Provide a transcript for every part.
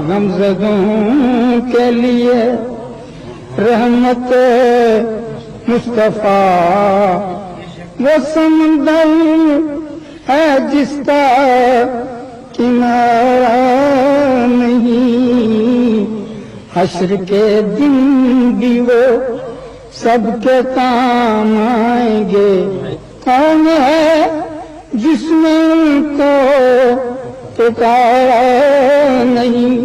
غمزدوں کے لیے رحمت مصطفیٰ وہ سمندر ہے جس کا کنارہ نہیں، حشر کے دن بھی وہ سب کے کام آئیں گے، کون ہے جس نے ان کو پکارا نہیں،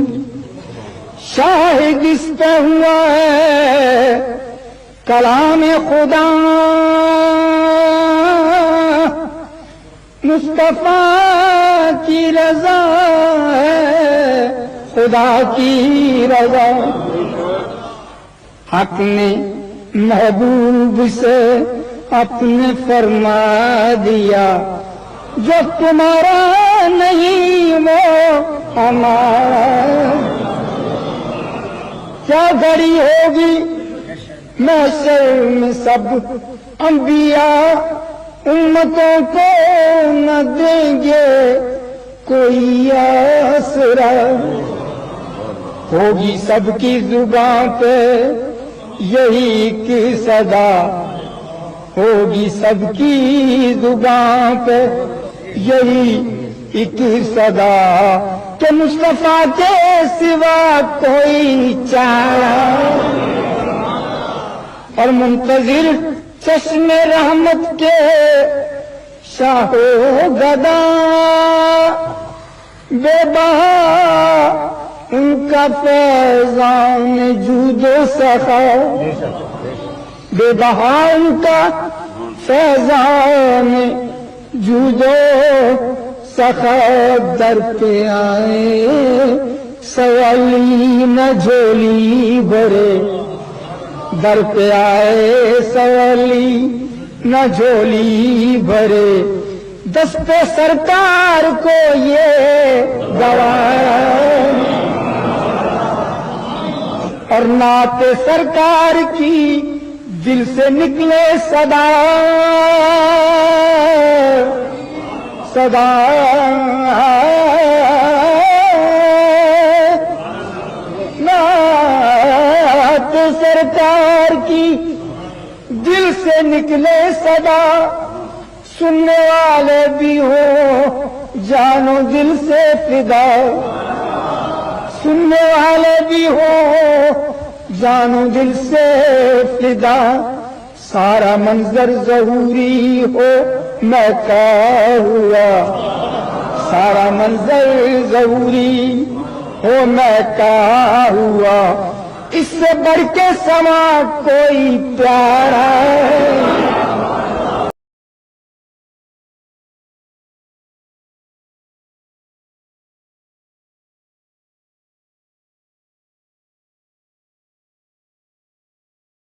شاہد اس پہ ہوا ہے کلام خدا مصطفیٰ کی رضا ہے، خدا کی رضا، حق نے محبوب سے اپنے فرما دیا، جو تمہارا نہیں وہ ہمارا، کیا گھڑی ہوگی محشر میں سب انبیاء امتوں کو نہ دیں گے کوئی آسرا، ہوگی سب کی زبان پہ یہی ایک صدا، ہوگی سب کی زبان پہ یہی ایک صدا کہ مصطفیٰ کے سوا کوئی چارہ، اور منتظر چشم رحمت کے شاہ و گدا بے بہا ان کا فیضان جود و سخا، بے بہا ان کا فیضان جود و سخا، در پہ آئے سوالی نہ جھولی بھرے، در پہ آئے سوالی نہ جھولی بھرے، دست سرکار کو یہ گوارا، اور نعت سرکار کی دل سے نکلے صدا، صدا نعت سرکار کی دل سے نکلے صدا، سننے والے بھی ہو جانو دل سے فدا، سننے والے بھی ہو جانو دل سے فدا، سارا منظر ظہوری ہو میں کیا ہوا، سارا منظر ظہوری ہو میں کیا ہوا، اس سے بڑھ کے سما کوئی پیارا ہے۔